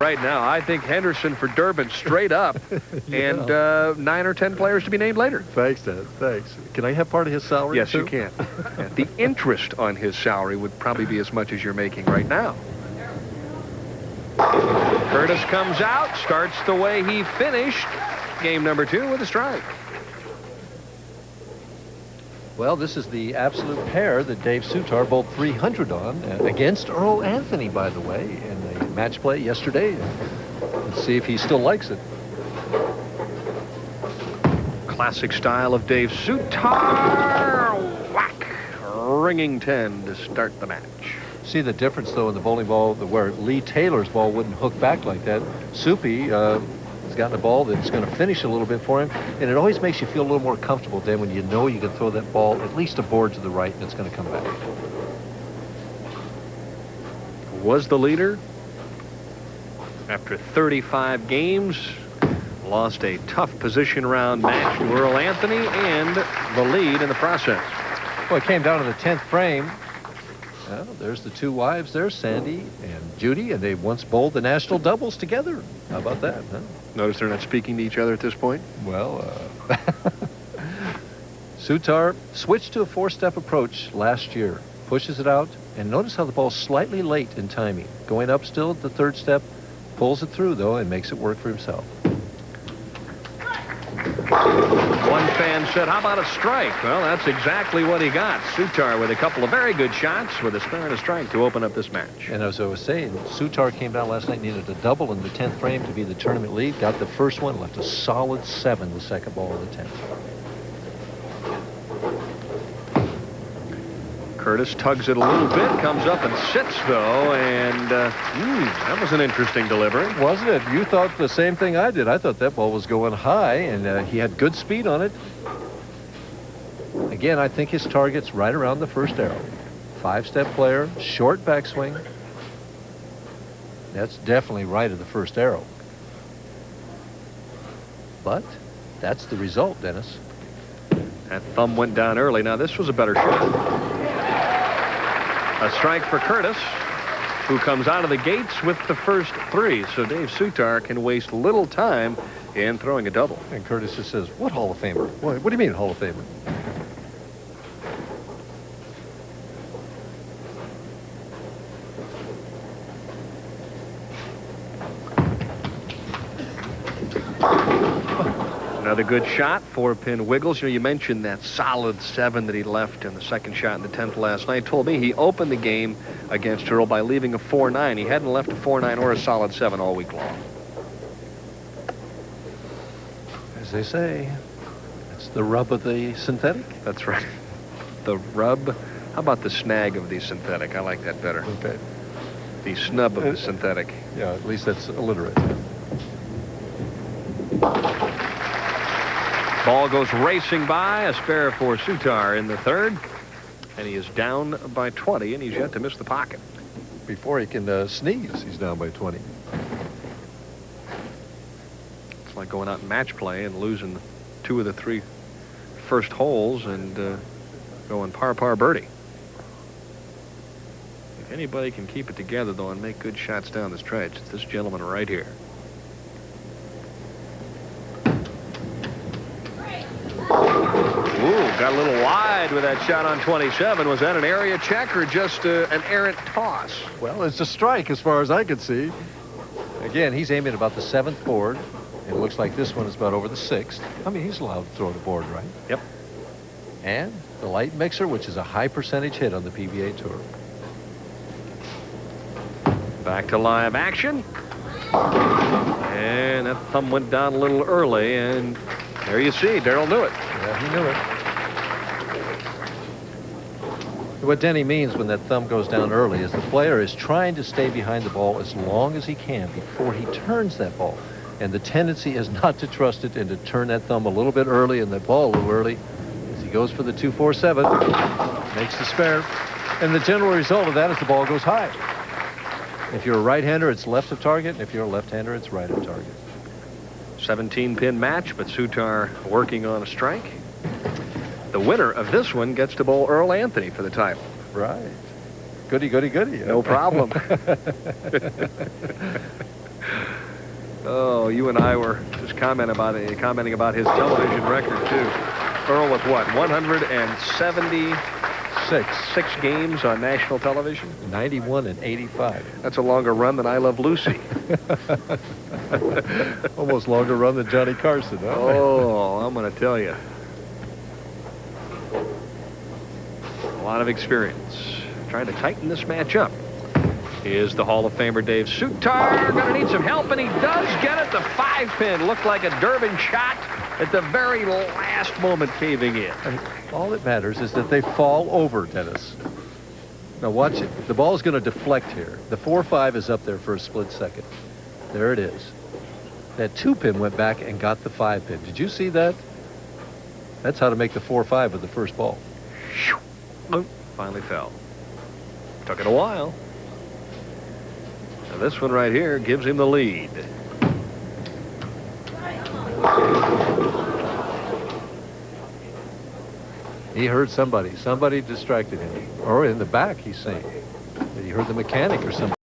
Right now, I think Henderson for Durbin straight up, and 9 or 10 players to be named later. Thanks, Dad. Thanks. Can I have part of his salary? Yes, too? you can. Yeah, the interest on his salary would probably be as much as you're making right now. Curtis comes out, starts the way he finished game number 2 with a strike. Well, this is the absolute pair that Dave-Soutar bowled 300 on against Earl Anthony, by the way, in the match play yesterday. Let's see if he still likes it. Classic style of Dave-Soutar. Whack! Ringing 10 to start the match. See the difference, though, in the bowling ball where Lee Taylor's ball wouldn't hook back like that. Soupy has gotten a ball that's going to finish a little bit for him, and it always makes you feel a little more comfortable then when you know you can throw that ball at least a board to the right and it's going to come back. Was the leader after 35 games. Lost a tough position round match to Earl Anthony and the lead in the process. Well, it came down to the 10th frame. Well, there's the two wives there, Sandy and Judy, and they once bowled the national doubles together. How about that, huh? Notice they're not speaking to each other at this point? Well, Soutar switched to a 4-step approach last year. Pushes it out, and notice how the ball's slightly late in timing. Going up still at the 3rd step, pulls it through, though, and makes it work for himself. One fan said, how about a strike? Well, that's exactly what he got. Soutar with a couple of very good shots with a spare and a strike to open up this match. And as I was saying, Soutar came down last night, needed a double in the 10th frame to be the tournament lead. Got the first one, left a solid 7 the second ball of the 10th. Curtis tugs it a little bit, comes up and sits, though, and that was an interesting delivery. Wasn't it? You thought the same thing I did. I thought that ball was going high, and he had good speed on it. Again, I think his target's right around the first arrow. 5-step player, short backswing. That's definitely right of the first arrow. But that's the result, Dennis. That thumb went down early. Now, this was a better shot. A strike for Curtis, who comes out of the gates with the first 3. So Dave-Soutar can waste little time in throwing a double. And Curtis just says, what Hall of Famer? What do you mean Hall of Famer? Another good shot, 4-pin wiggles. You know, you mentioned that solid 7 that he left in the second shot in the 10th last night. Told me he opened the game against Earl by leaving a 4-9. He hadn't left a 4-9 or a solid 7 all week long. As they say, it's the rub of the synthetic. That's right. The rub. How about the snag of the synthetic? I like that better. Okay. The snub of the synthetic. Yeah, at least that's alliterate. Ball goes racing by, a spare for Soutar in the 3rd, and he is down by 20, and he's yet to miss the pocket. Before he can sneeze, he's down by 20. It's like going out in match play and losing 2 of the 3 first holes and going par birdie. If anybody can keep it together, though, and make good shots down the stretch, it's this gentleman right here. Ooh, got a little wide with that shot on 27. Was that an area check or just an errant toss? Well, it's a strike as far as I could see. Again, he's aiming about the 7th board. It looks like this one is about over the 6th. I mean, he's allowed to throw the board, right? Yep. And the light mixer, which is a high percentage hit on the PBA Tour. Back to live action. And that thumb went down a little early, and there you see, Darrell knew it. Yeah, he knew it. What Denny means when that thumb goes down early is the player is trying to stay behind the ball as long as he can before he turns that ball. And the tendency is not to trust it and to turn that thumb a little bit early and that ball a little early as he goes for the 2-4-7, makes the spare. And the general result of that is the ball goes high. If you're a right-hander, it's left of target. And if you're a left-hander, it's right of target. 17-pin match, but Soutar working on a strike. The winner of this one gets to bowl Earl Anthony for the title. Right. Goody, goody, goody. No problem. you and I were just commenting about his television record, too. Earl with what, 176 games on national television? 91 and 85. That's a longer run than I Love Lucy. Almost longer run than Johnny Carson, huh? Oh, I'm going to tell you. A lot of experience. Trying to tighten this match up is the Hall of Famer Dave-Soutar. Going to need some help, and he does get it. The 5-pin looked like a Durbin shot at the very last moment, caving in. And all that matters is that they fall over, Dennis. Now watch it. The ball is going to deflect here. The 4-5 is up there for a split second. There it is. That 2-pin went back and got the 5-pin. Did you see that? That's how to make the 4-5 with the first ball. Finally fell. Took it a while. Now this one right here gives him the lead. He heard somebody. Somebody distracted him. Or in the back, he's saying. He heard the mechanic or something.